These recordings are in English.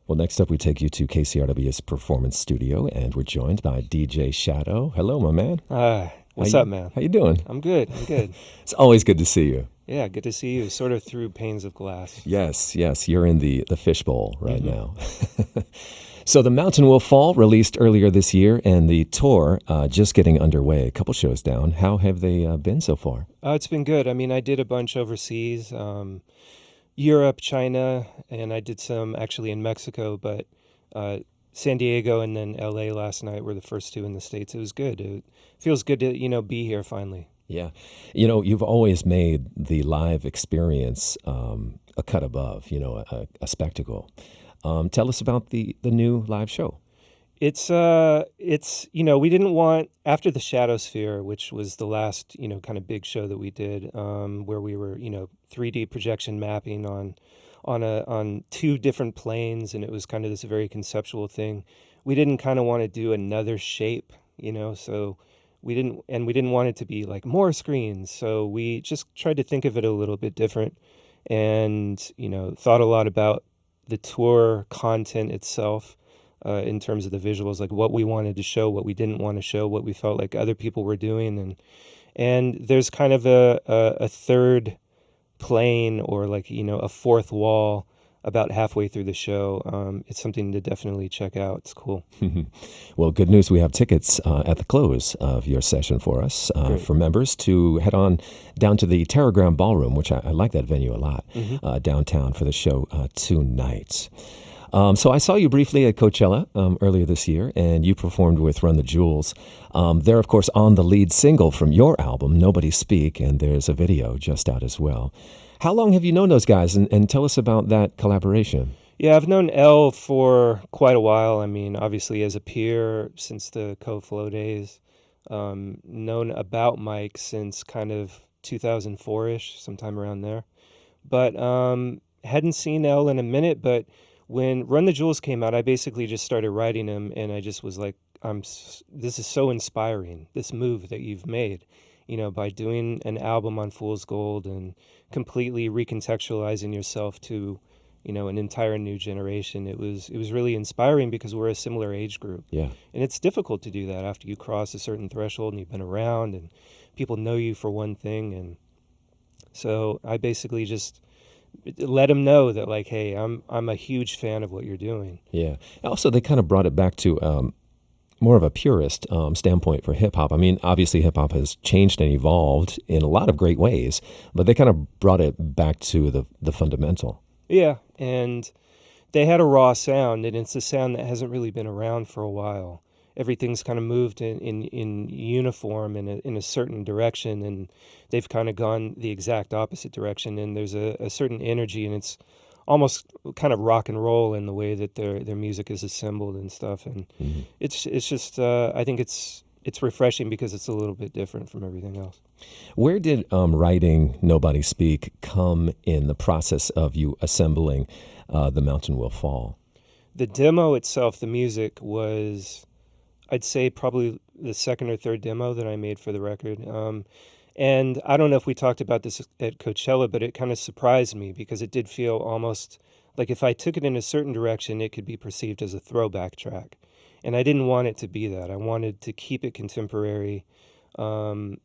Well, next up, we take you to KCRW's Performance Studio, and we're joined by DJ Shadow. Hello, my man. What's up, man? How you doing? I'm good. I'm good. It's always good to see you. Yeah, good to see you. Sort of through panes of glass. Yes, you're in the fishbowl right now. So the Mountain Will Fall released earlier this year, and the tour just getting underway. A couple shows down. How have they been so far? It's been good. I mean, I did a bunch overseas, Europe, China, and I did some actually in Mexico, but uh, San Diego and then LA last night were the first two in the States. It was good. It feels good to, be here finally. Yeah. You've always made the live experience a cut above, a spectacle. Tell us about the new live show. We didn't want, after the Shadowsphere, which was the last, kind of big show that we did, where we were, 3D projection mapping on two different planes, and it was kind of this very conceptual thing. We didn't kind of want to do another shape, so we didn't want it to be like more screens. So we just tried to think of it a little bit different, and thought a lot about the tour content itself, in terms of the visuals, like what we wanted to show, what we didn't want to show, what we felt like other people were doing, and there's kind of a third plane, or like a fourth wall about halfway through the show. It's something to definitely check out. It's cool. Well, good news. We have tickets at the close of your session for us for members to head on down to the Terragram Ballroom, which I like that venue a lot, downtown for the show tonight. So I saw you briefly at Coachella earlier this year, and you performed with Run the Jewels. They're, of course, on the lead single from your album, Nobody Speak, and there's a video just out as well. How long have you known those guys, and tell us about that collaboration? Yeah, I've known Elle for quite a while. I mean, obviously as a peer since the Co-Flow days. Known about Mike since kind of 2004-ish, sometime around there. But hadn't seen Elle in a minute. But when Run the Jewels came out, I basically just started writing him, and I just was like, this is so inspiring, this move that you've made, by doing an album on Fool's Gold and completely recontextualizing yourself to, an entire new generation. It was really inspiring because we're a similar age group. Yeah. And it's difficult to do that after you cross a certain threshold and you've been around and people know you for one thing. And so I basically just let them know that, like, hey, I'm a huge fan of what you're doing. Yeah. Also, they kind of brought it back to more of a purist standpoint for hip hop. I mean, obviously, hip hop has changed and evolved in a lot of great ways, but they kind of brought it back to the fundamental. Yeah, and they had a raw sound, and it's a sound that hasn't really been around for a while. Everything's kind of moved in uniform in a certain direction, and they've kind of gone the exact opposite direction. And there's a certain energy, and it's almost kind of rock and roll in the way that their music is assembled and stuff. And it's just I think it's refreshing because it's a little bit different from everything else. Where did writing Nobody Speak come in the process of you assembling The Mountain Will Fall? The demo itself, the music, was, I'd say, probably the second or third demo that I made for the record. And I don't know if we talked about this at Coachella, but it kind of surprised me because it did feel almost like if I took it in a certain direction, it could be perceived as a throwback track. And I didn't want it to be that. I wanted to keep it contemporary. And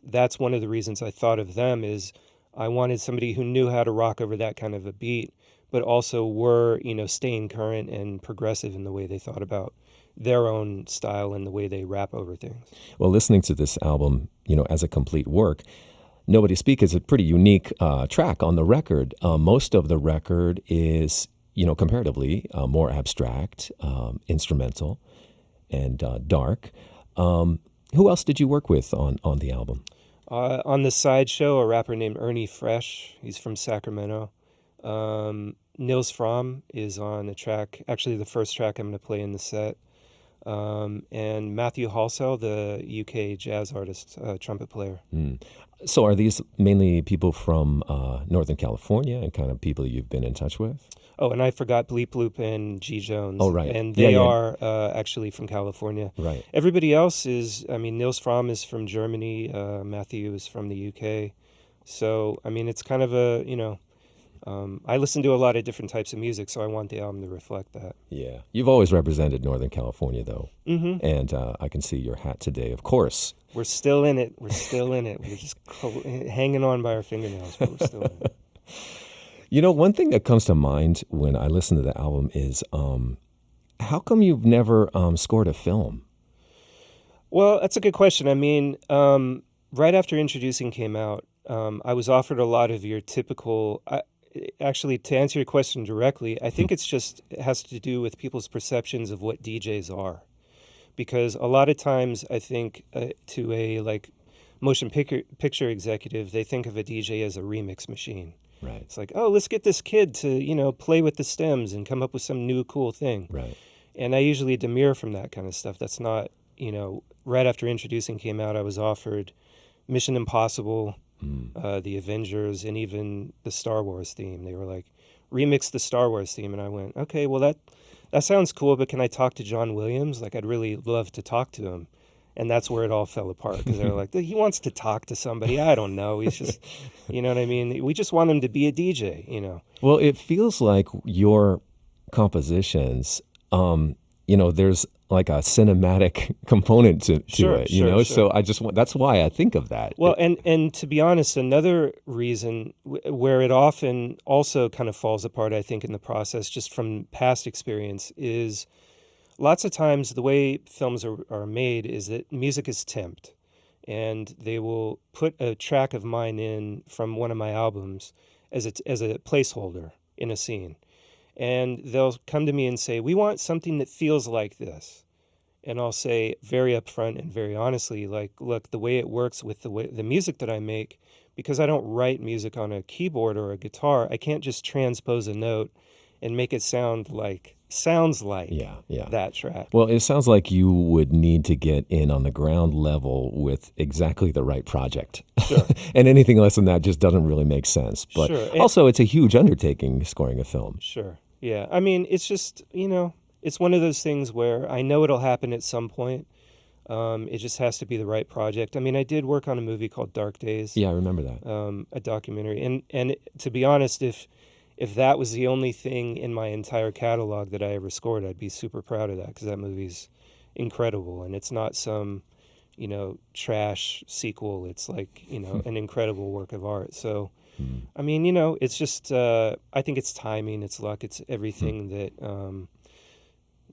that's one of the reasons I thought of them, is I wanted somebody who knew how to rock over that kind of a beat, but also were, staying current and progressive in the way they thought about their own style and the way they rap over things. Well, listening to this album, as a complete work, Nobody Speak is a pretty unique track on the record. Most of the record is, comparatively more abstract, instrumental, and dark. Who else did you work with on the album? On the sideshow, a rapper named Ernie Fresh. He's from Sacramento. Nils Fromm is on a track, actually the first track I'm going to play in the set. And Matthew Halsell, the UK jazz artist, trumpet player. So are these mainly people from Northern California and kind of people you've been in touch with? Oh, and I forgot Bleep Bloop and G Jones. Oh, right. And they are actually from California. Right. Everybody else is, Nils Fromm is from Germany. Matthew is from the UK. So, it's kind of I listen to a lot of different types of music, so I want the album to reflect that. Yeah. You've always represented Northern California, though. Mm-hmm. And I can see your hat today, of course. We're still in it. We're still in it. We're just hanging on by our fingernails, but we're still in it. You know, one thing that comes to mind when I listen to the album is how come you've never scored a film? Well, that's a good question. I mean, right after Introducing came out, I was offered a lot of your typical. Actually, to answer your question directly, I think it has to do with people's perceptions of what DJs are. Because a lot of times, I think to a like motion picture executive, they think of a DJ as a remix machine. Right. It's like, oh, let's get this kid to, play with the stems and come up with some new cool thing. Right. And I usually demur from that kind of stuff. That's not, right after Introducing came out, I was offered Mission Impossible, the Avengers, and even the Star Wars theme. They were like, remix the Star Wars theme. And I went, okay, well, that sounds cool, but can I talk to John Williams? Like, I'd really love to talk to him. And that's where it all fell apart because they were like, he wants to talk to somebody. I don't know. He's just, you know what I mean? We just want him to be a DJ. Well, it feels like your compositions, there's like a cinematic component to Sure, it, sure, So sure. I just want, that's why I think of that. Well, and to be honest, another reason where it often also kind of falls apart, I think, in the process, just from past experience, is lots of times the way films are made is that music is temped, and they will put a track of mine in from one of my albums as a placeholder in a scene, and they'll come to me and say, "We want something that feels like this." And I'll say very upfront and very honestly, like, look, the way it works with the music that I make, because I don't write music on a keyboard or a guitar, I can't just transpose a note and make it sounds like Yeah, yeah. that track. Well, it sounds like you would need to get in on the ground level with exactly the right project. Sure, And anything less than that just doesn't really make sense. But sure, also, it's a huge undertaking scoring a film. sure. Yeah, I mean, it's just, it's one of those things where I know it'll happen at some point. It just has to be the right project. I mean, I did work on a movie called Dark Days, Yeah, I remember that. a documentary, and to be honest, if that was the only thing in my entire catalog that I ever scored, I'd be super proud of that because that movie's incredible, and it's not some, trash sequel. It's like, an incredible work of art. So, Mm. I mean, it's just, I think it's timing, it's luck, it's everything that,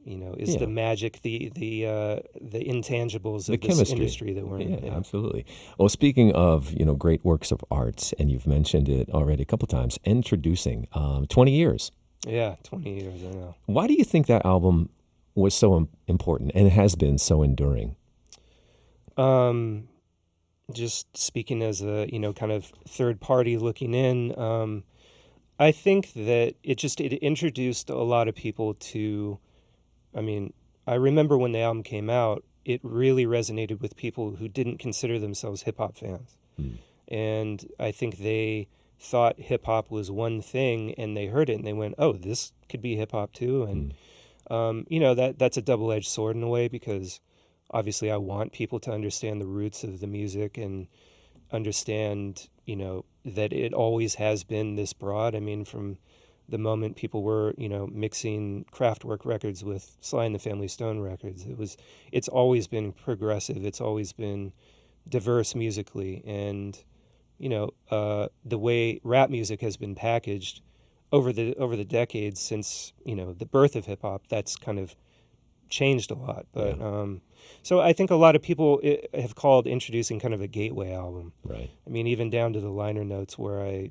is the Yeah. magic, the intangibles The of this chemistry. industry that we're Yeah, in. Yeah. absolutely. Well, speaking of, great works of art, and you've mentioned it already a couple times, Introducing, 20 years. Yeah, 20 years, I know. Why do you think that album was so important and has been so enduring? Um, just speaking as a, kind of third party looking in, I think that it introduced a lot of people to, I mean, I remember when the album came out, it really resonated with people who didn't consider themselves hip hop fans. Mm. And I think they thought hip hop was one thing and they heard it and they went, "Oh, this could be hip hop too." And Mm. that's a double-edged sword in a way because obviously I want people to understand the roots of the music and understand, that it always has been this broad. I mean, from the moment people were, mixing Kraftwerk records with Sly and the Family Stone records, it's always been progressive. It's always been diverse musically, and the way rap music has been packaged over the decades since the birth of hip hop, that's kind of changed a lot. Yeah. But so I think a lot of people have called Introducing kind of a gateway album. Right. I mean, even down to the liner notes where I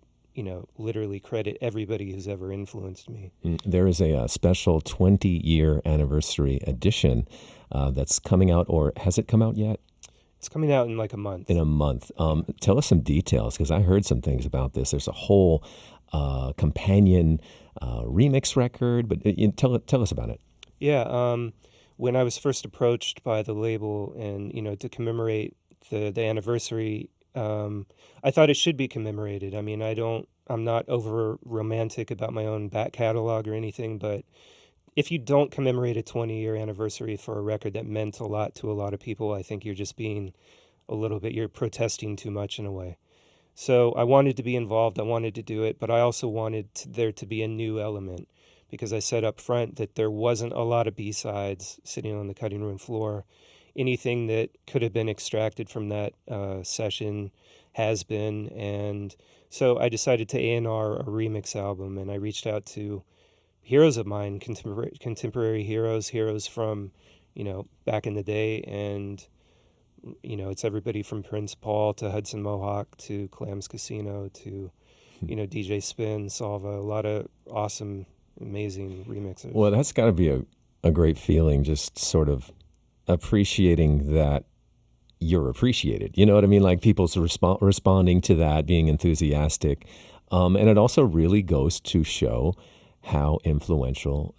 literally credit everybody who's ever influenced me. There is a special 20-year anniversary edition that's coming out, or has it come out yet? It's coming out in like a month. In a month. Tell us some details, because I heard some things about this. There's a whole companion remix record, but tell us about it. Yeah, when I was first approached by the label and, to commemorate the anniversary, I thought it should be commemorated. I mean, I'm not over romantic about my own back catalog or anything, but if you don't commemorate a 20-year anniversary for a record that meant a lot to a lot of people, I think you're just being you're protesting too much in a way. So I wanted to be involved. I wanted to do it, but I also wanted there to be a new element because I said up front that there wasn't a lot of B-sides sitting on the cutting room floor. Anything that could have been extracted from that session has been. And so I decided to A&R a remix album, and I reached out to heroes of mine, contemporary heroes from, back in the day. And it's everybody from Prince Paul to Hudson Mohawk to Clams Casino to, DJ Spin, Salva, a lot of awesome, amazing remixers. Well, that's got to be a great feeling, just sort of appreciating that you're appreciated. You know what I mean? Like people's responding to that, being enthusiastic. And it also really goes to show how influential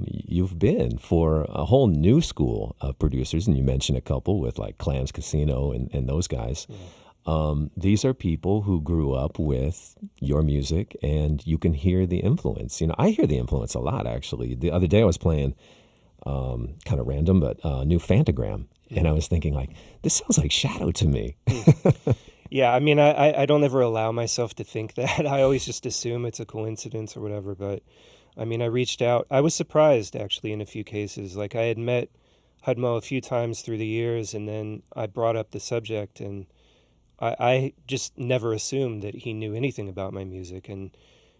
you've been for a whole new school of producers. And you mentioned a couple with like Clams Casino and those guys. Yeah. These are people who grew up with your music, and you can hear the influence. I hear the influence a lot, actually. The other day I was playing, kind of random, but new Fantagram. And I was thinking, like, this sounds like Shadow to me. Yeah, I mean, I don't ever allow myself to think that. I always just assume it's a coincidence or whatever. But, I mean, I reached out. I was surprised, actually, in a few cases. Like, I had met Hudmo a few times through the years, and then I brought up the subject, and I just never assumed that he knew anything about my music. And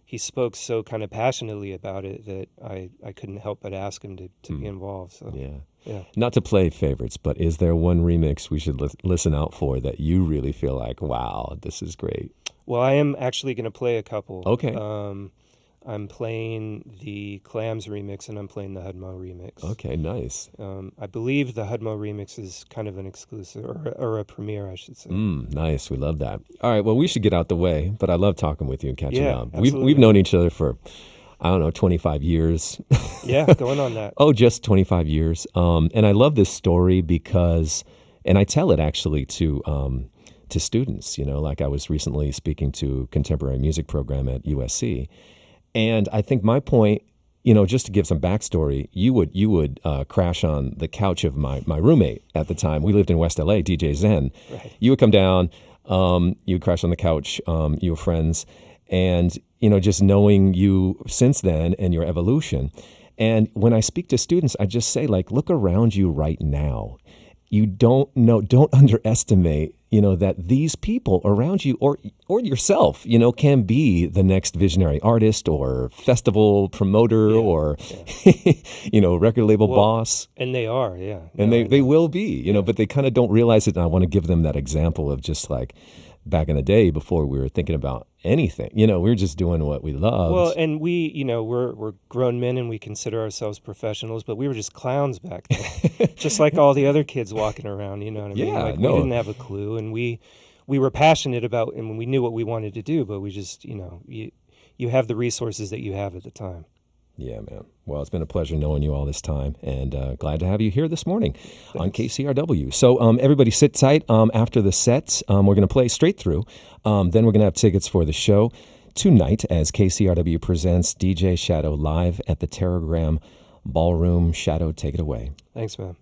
he spoke so kind of passionately about it that I couldn't help but ask him to be involved. So yeah. Not to play favorites, but is there one remix we should listen out for that you really feel like, wow, this is great? Well, I am actually going to play a couple. Okay. I'm playing the Clams remix, and I'm playing the Hudmo remix. Okay, nice. I believe the Hudmo remix is kind of an exclusive, or a premiere, I should say. Nice. We love that. All right, well, we should get out the way, but I love talking with you and catching up. Absolutely. We've known each other for, I don't know, 25 years. Yeah, going on that. Just 25 years. And I love this story because, and I tell it actually to students, like I was recently speaking to a contemporary music program at USC. And I think my point, just to give some backstory, you would crash on the couch of my roommate at the time. We lived in West LA, DJ Zen. Right. You would come down, you would crash on the couch, you were friends. And, just knowing you since then and your evolution. And when I speak to students, I just say, like, look around you right now. You don't underestimate, that these people around you or yourself, can be the next visionary artist or festival promoter or, record label boss. And they are, yeah. And they will be, but they kind of don't realize it. And I want to give them that example of just like back in the day before we were thinking about anything. We were just doing what we loved. Well, and we, we're grown men and we consider ourselves professionals, but we were just clowns back then. Just like all the other kids walking around, you know what I mean? Yeah, we didn't have a clue, and we were passionate about, and we knew what we wanted to do, but we just, you have the resources that you have at the time. Yeah, man. Well, it's been a pleasure knowing you all this time, and glad to have you here this morning on KCRW. So everybody sit tight. After the set, we're going to play straight through. Then we're going to have tickets for the show tonight as KCRW presents DJ Shadow live at the Teragram Ballroom. Shadow, take it away. Thanks, man.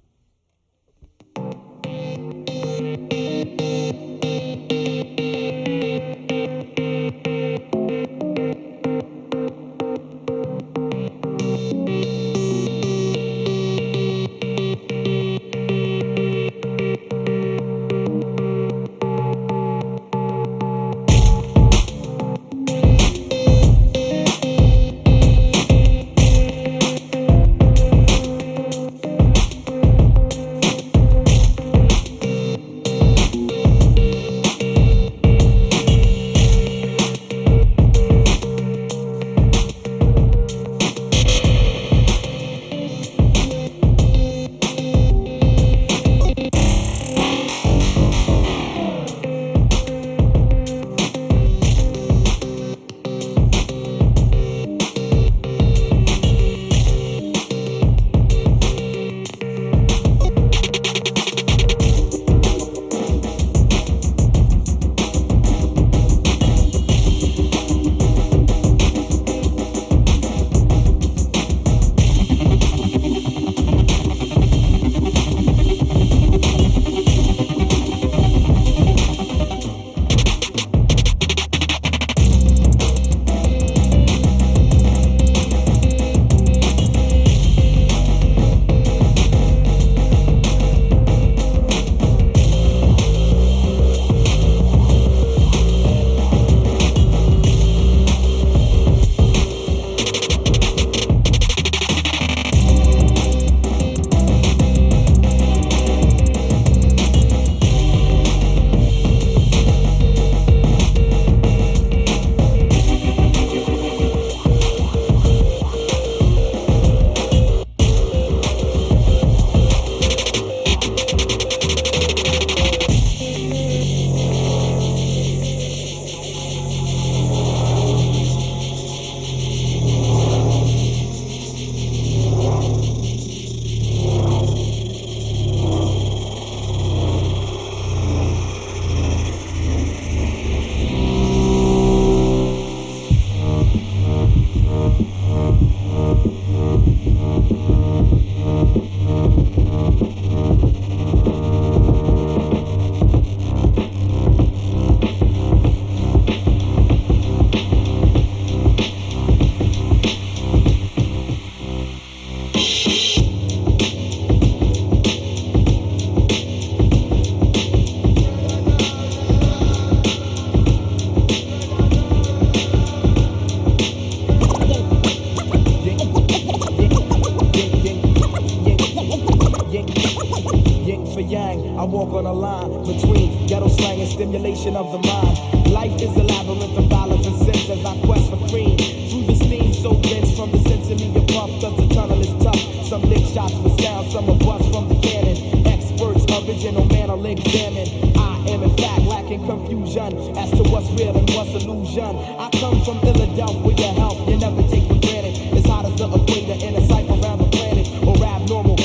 I walk on a line between ghetto slang and stimulation of the mind. Life is a labyrinth of violence and sense as I quest for cream. Through the steam so dense from the sense of me a puff, cause the tunnel is tough. Some lick shots with sound, some are bust from the cannon. Experts, original man, I'll examine. I am in fact lacking confusion as to what's real and what's illusion. I come from Philadelphia, health you never take for granted. It's hot as the equator in a cycle around the planet. Or abnormal,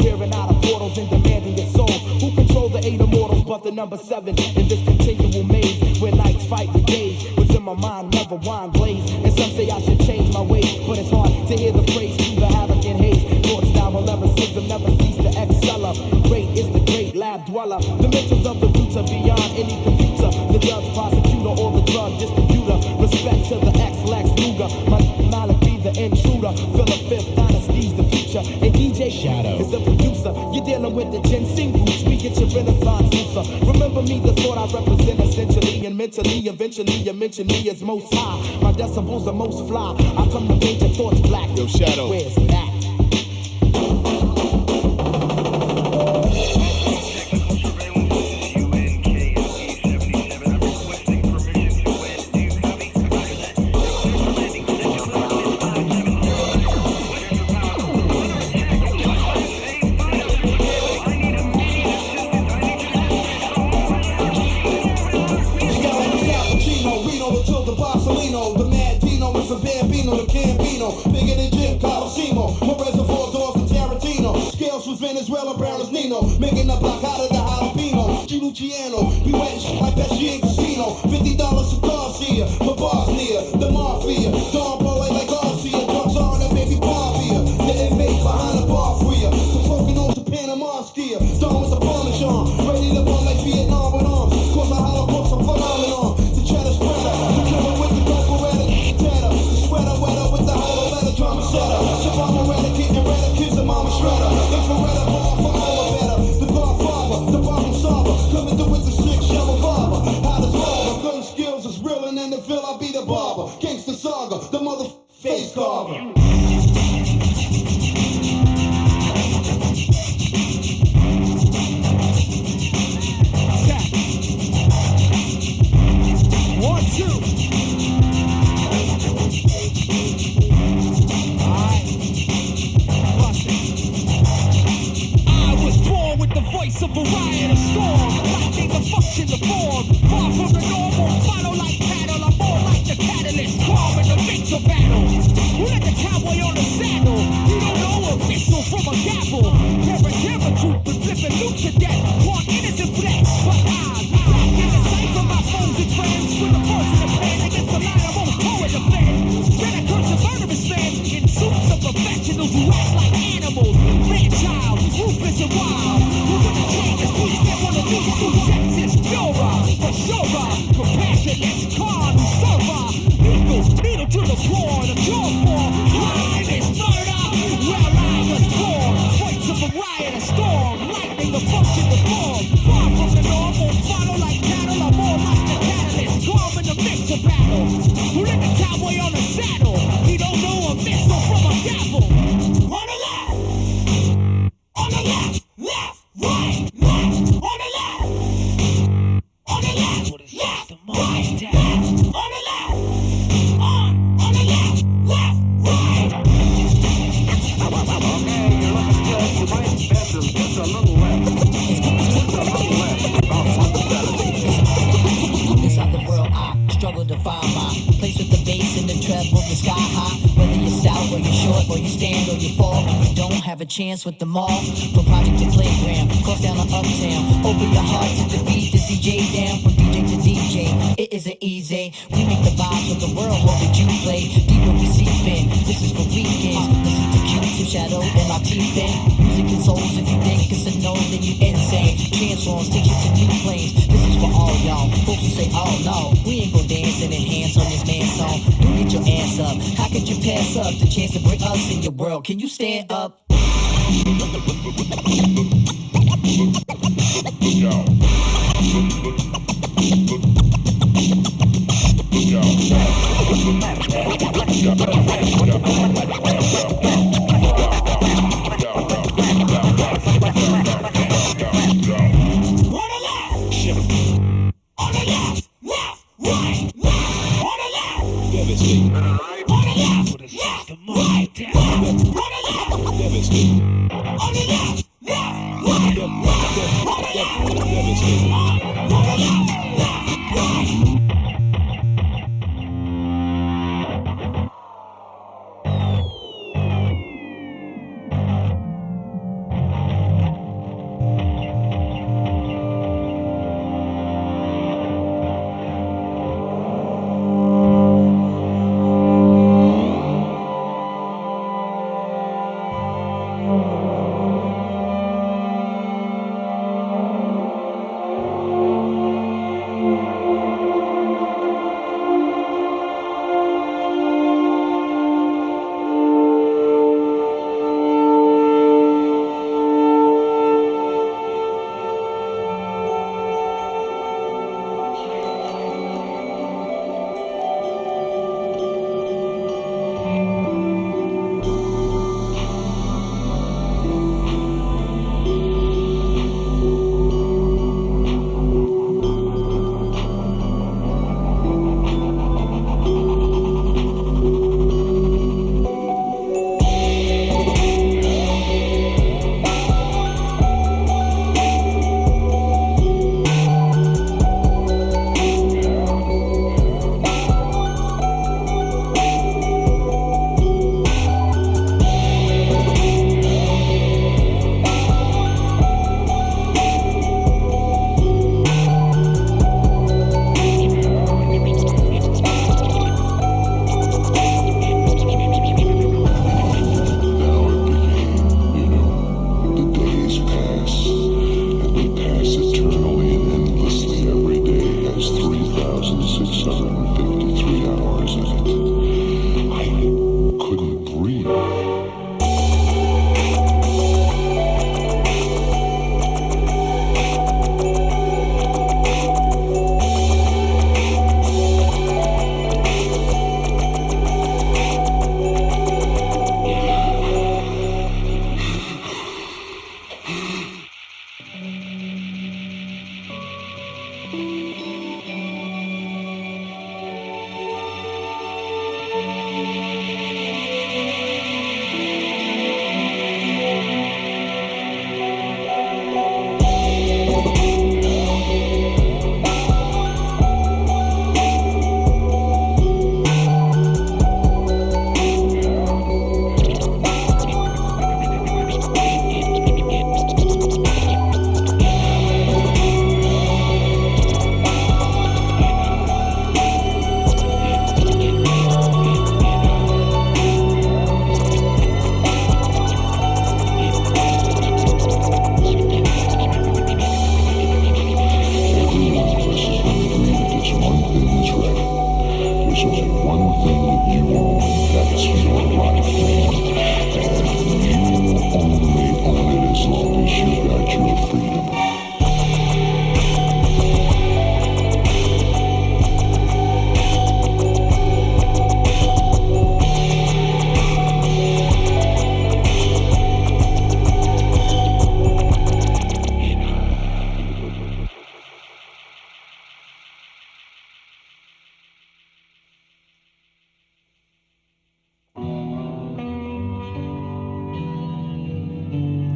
peering out of portals and demanding your soul. Who control the eight immortals but the number 7 in this continual maze where nights fight with days? Within my mind, never wine blaze. And some say I should change my ways, but it's hard to hear the phrase through the havoc and haze. Thoughts down will ever system never cease to exceller. Great is the great lab dweller. The mentals of the roots are beyond any computer. The judge, prosecutor, or the drug distributor. Respect to the ex-Lex Luger. My Malik be the intruder. Philip Fifth Dynasty's the future. And DJ Shadow is the producer. You're dealing with the ginseng roots. We get your renaissance looser. Remember me, the thought I represent essentially and mentally. Eventually you mention me as most high. My decibels are most fly. I come to paint your thoughts black. Yo, Shadow. Where's that? Venezuela, brown as Nino, making a block out of the jalapeno. G. Luciano, we wet like Pesci in Casino. $50 for cars here, for bars near the mafia. Don Boy like Garcia, drugs on that baby Barbia. The inmate behind the bar for you. From Poconos to Panama skier. Don with the Parmesan, ready to burn like Vietnam with arms. Cause a Holocaust, I'm phenomenon. The cheddar spreader, the killer with the gold beretta, the sweater wetter with the hollow letter, drama setter. Shabama redder, getting redder, kids the mama shredder. Infrared. Gangsta saga, the mother face carver. One, two. Alright. I was born with the voice of a riot, a storm. Lightning, the function, the form. Far from the normal, follow like cattle. I'm more like the catalyst, calm in the mental battle. Who let the cowboy on the saddle? You don't know a missile from a gavel. Terror troop and flipping loot to death. One innocent flex, but I'm back in the sight from my foes and friends. With the first in the plan against the line, I won't go in the fan. Better curse a murderous man in suits of professionals who act like animals. Man-child, ruthless and wild. Who wouldn't change his police that wanna lead through Texas, Flora, for sure. Compassionless, calm, server. Needle to the core, the jaw for crime is murder. Where I was born, voice of a riot, a storm, lightning, the function, the form. Far from the norm, won't follow like cattle, I'm more like the catalyst. Calm in the mix of battle. Who let the cowboy on the saddle? He don't know a missile from a gavel. On the left, on the left, left, right, left, on the left, on the left, left, right, left, on the left. On the left, left, right. Okay, you're looking good. You might bend them just a little left. Just a little left. About 1 Inside the world, I struggle to find my place with the bass and the treble, the sky high. Whether you're stout or you're short or you stand or you fall, you don't have a chance with them all. From project to playground, cross down to uptown. Open your heart to the beat, the DJ down. From DJ to DJ, it isn't easy. We make the vibes of the world, what would you play? Deeper we seep in, this is for weekends. Listen to Q-Tip, Shadow, and our teeth in. Music consoles, if you think it's a no, then you insane. Transforms, take you to new planes. This is for all y'all, folks who say, oh no, we ain't gon' dance and enhance on this man's song. Don't get your ass up, how could you pass up the chance to bring us in your world? Can you stand up?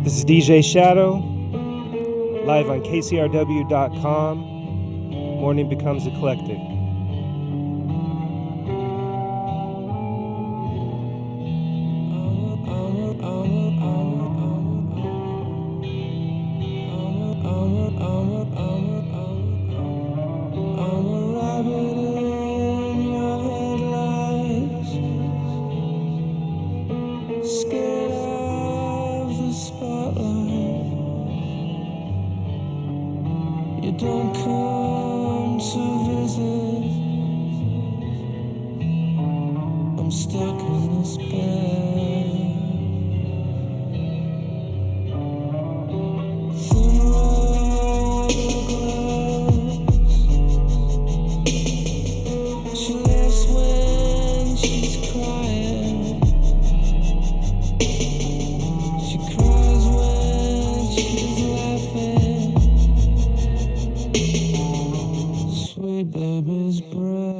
This is DJ Shadow, live on KCRW.com. Morning becomes eclectic. Baby's breath.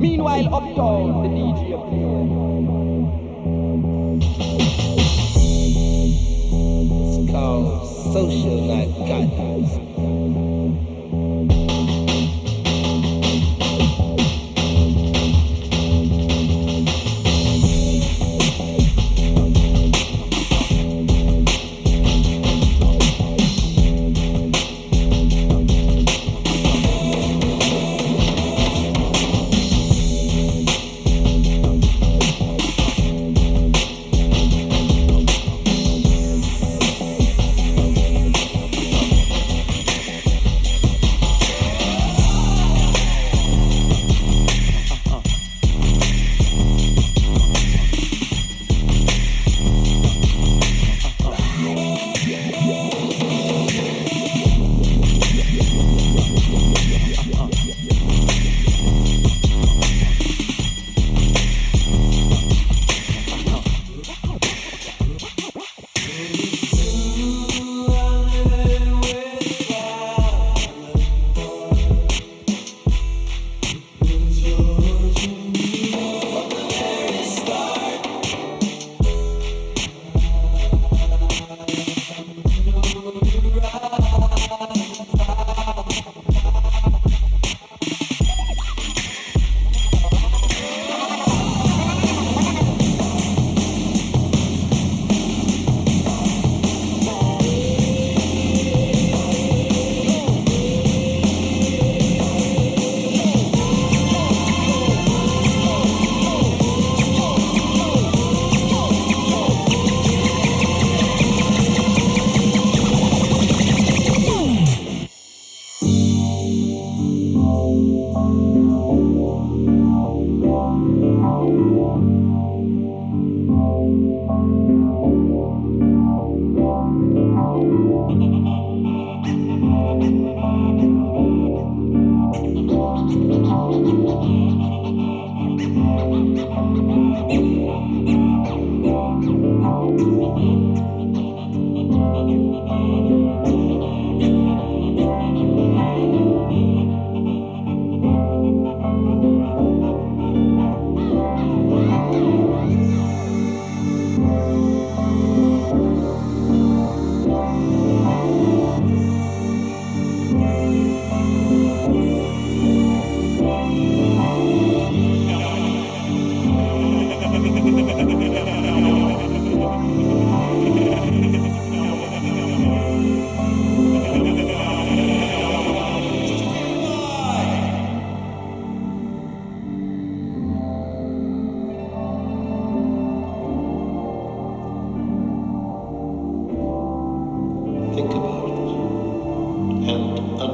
Meanwhile, uptown, the DJ up there. It's called Social Narcotics.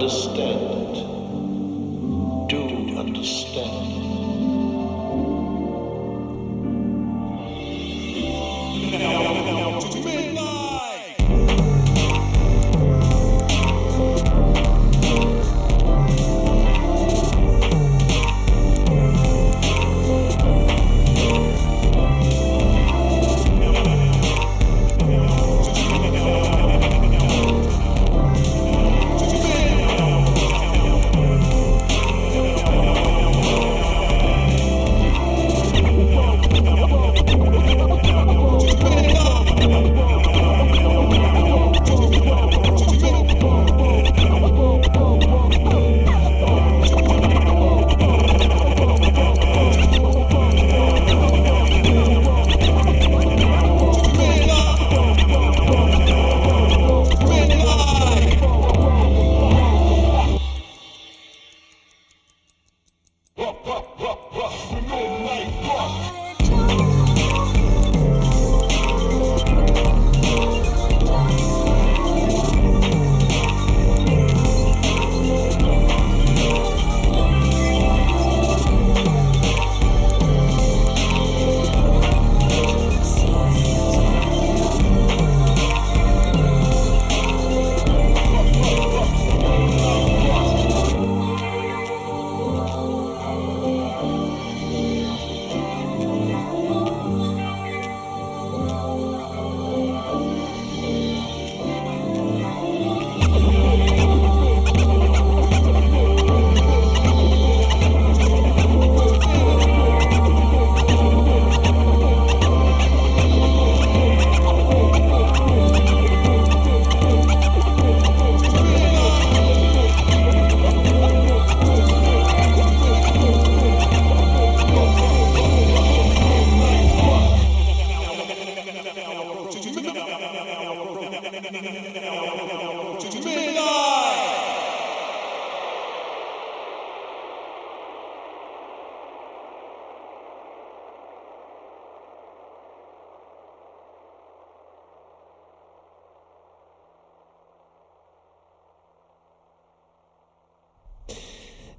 understand it. Do understand it.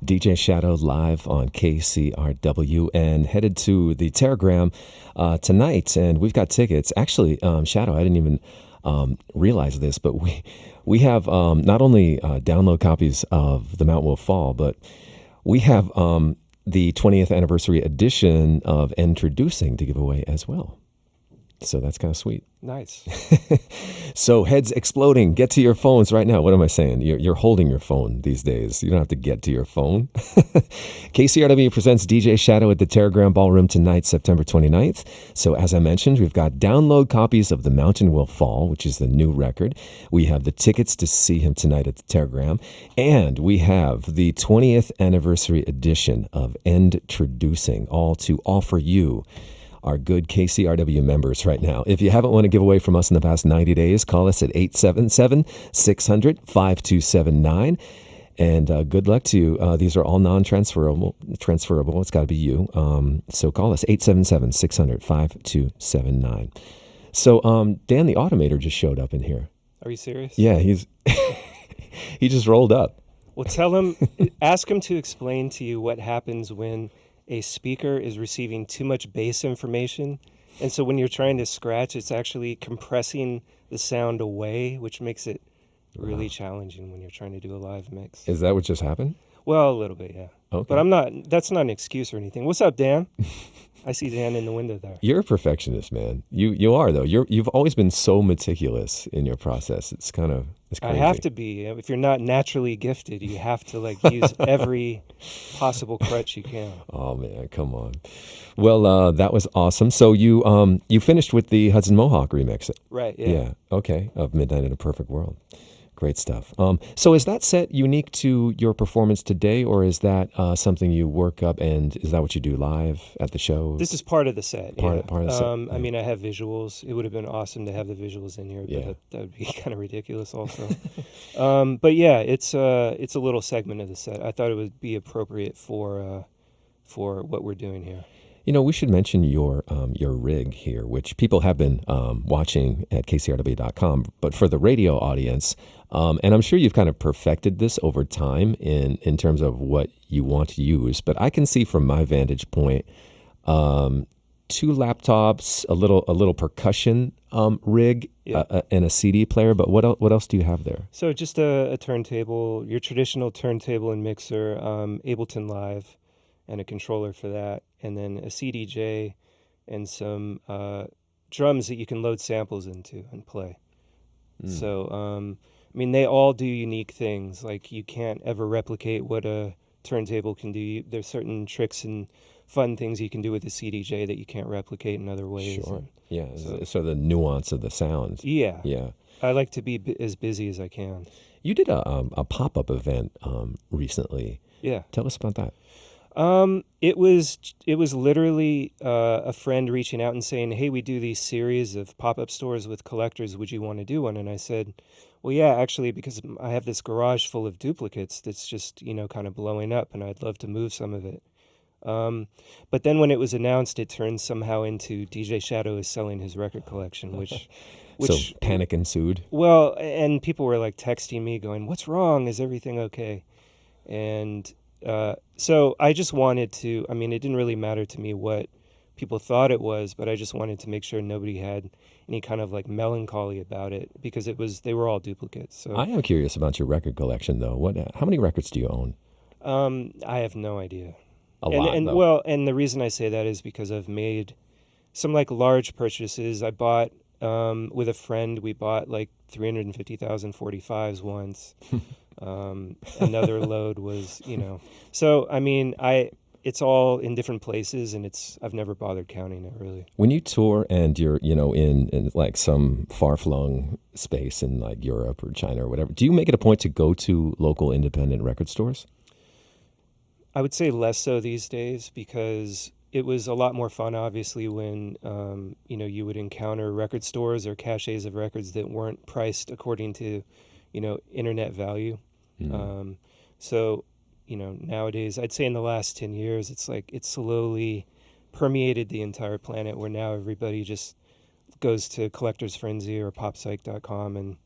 DJ Shadow live on KCRW and headed to the Telegram tonight. And we've got tickets. Actually, Shadow, I didn't even realize this, but we have not only download copies of The Mount Will Fall, but we have the 20th anniversary edition of Introducing to give away as well. So that's kind of sweet. Nice. So heads exploding. Get to your phones right now. What am I saying? You're holding your phone these days. You don't have to get to your phone. KCRW presents DJ Shadow at the Telegram Ballroom tonight, September 29th. So as I mentioned, we've got download copies of The Mountain Will Fall, which is the new record. We have the tickets to see him tonight at the Telegram. And we have the 20th anniversary edition of Introducing, all to offer you, our good KCRW members right now. If you haven't won a giveaway from us in the past 90 days, call us at 877-600-5279. And good luck to you. These are all non-transferable. It's got to be you. So call us 877-600-5279. So Dan the Automator just showed up in here. Are you serious? Yeah, he just rolled up. Well, ask him to explain to you what happens when a speaker is receiving too much bass information. And so when you're trying to scratch, it's actually compressing the sound away, which makes it really challenging when you're trying to do a live mix. Is that what just happened? Well, a little bit, yeah. Okay. But that's not an excuse or anything. What's up, Dan? I see Dan in the window there. You're a perfectionist, man. You are, though. You've always been so meticulous in your process. It's crazy. I have to be. If you're not naturally gifted, you have to use every possible crutch you can. Oh man, come on. Well, that was awesome. So you finished with the Hudson Mohawk remix. Right, yeah. Yeah, okay, of Midnight in a Perfect World. Great stuff. So is that set unique to your performance today, or is that something you work up, and is that what you do live at the show? This is part of the set. Part of the set. I mean, I have visuals. It would have been awesome to have the visuals in here, but that would be kind of ridiculous also. But yeah, it's a little segment of the set. I thought it would be appropriate for what we're doing here. We should mention your rig here, which people have been watching at kcrw.com. But for the radio audience, and I'm sure you've kind of perfected this over time in terms of what you want to use. But I can see from my vantage point, two laptops, a little percussion rig, and a CD player. But what else do you have there? So just a turntable, your traditional turntable and mixer, Ableton Live, and a controller for that, and then a CDJ and some drums that you can load samples into and play. So, they all do unique things. Like, you can't ever replicate what a turntable can do. There's certain tricks and fun things you can do with a CDJ that you can't replicate in other ways. Sure. Yeah. So the nuance of the sound. Yeah. Yeah. I like to be as busy as I can. You did a pop-up event recently. Yeah. Tell us about that. It was literally a friend reaching out and saying, "Hey, we do these series of pop-up stores with collectors. Would you want to do one?" And I said, "Well, yeah, actually, because I have this garage full of duplicates that's just, kind of blowing up, and I'd love to move some of it." But then when it was announced, it turned somehow into DJ Shadow is selling his record collection, which So panic ensued. well, and people were like texting me going, "What's wrong? Is everything okay?" And so I just wanted to, it didn't really matter to me what people thought it was, but I just wanted to make sure nobody had any kind of like melancholy about it, because they were all duplicates. So I am curious about your record collection, though. How many records do you own? I have no idea. A lot, And though. well, and the reason I say that is because I've made some like large purchases. I bought with a friend, we bought like 350,000 45s once. Another load was, So it's all in different places, and I've never bothered counting it really. When you tour and you're, in like some far-flung space in like Europe or China or whatever, do you make it a point to go to local independent record stores? I would say less so these days, because it was a lot more fun, obviously, when you would encounter record stores or caches of records that weren't priced according to, internet value. So, nowadays, I'd say in the last 10 years, it's like it's slowly permeated the entire planet, where now everybody just goes to Collector's Frenzy or popsych.com and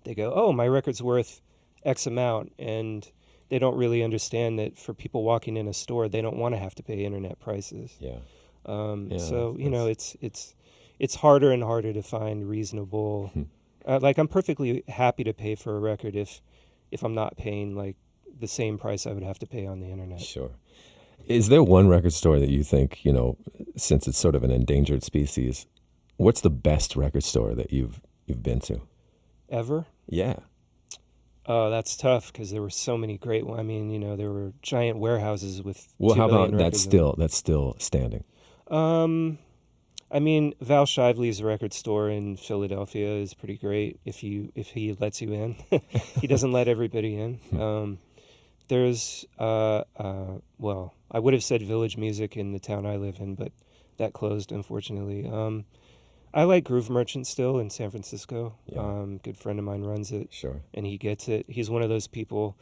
they go, "Oh, my record's worth X amount," and they don't really understand that for people walking in a store, they don't want to have to pay internet prices. Yeah. So it's harder and harder to find reasonable. Like, I'm perfectly happy to pay for a record if I'm not paying like the same price I would have to pay on the internet. Sure. Is there one record store that you think, since it's sort of an endangered species, what's the best record store that you've been to? Ever? Yeah. Oh, that's tough, because there were so many great ones. there were giant warehouses with. Well, 2 how million about that's records still standing? Val Shively's record store in Philadelphia is pretty great if he lets you in. He doesn't let everybody in. There's I would have said Village Music in the town I live in, but that closed, unfortunately. I like Groove Merchant still in San Francisco. Yeah. Good friend of mine runs it. Sure. And he gets it. He's one of those people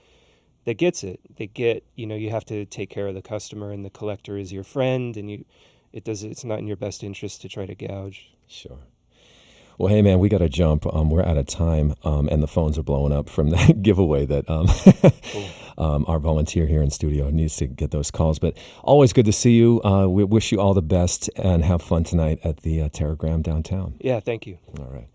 that gets it. They get, you have to take care of the customer, and the collector is your friend, and it's not in your best interest to try to gouge. Sure. Well, hey, man, we got to jump. We're out of time, and the phones are blowing up from that giveaway that our volunteer here in studio needs to get those calls. But always good to see you. We wish you all the best, and have fun tonight at the Terragram downtown. Yeah, thank you. All right.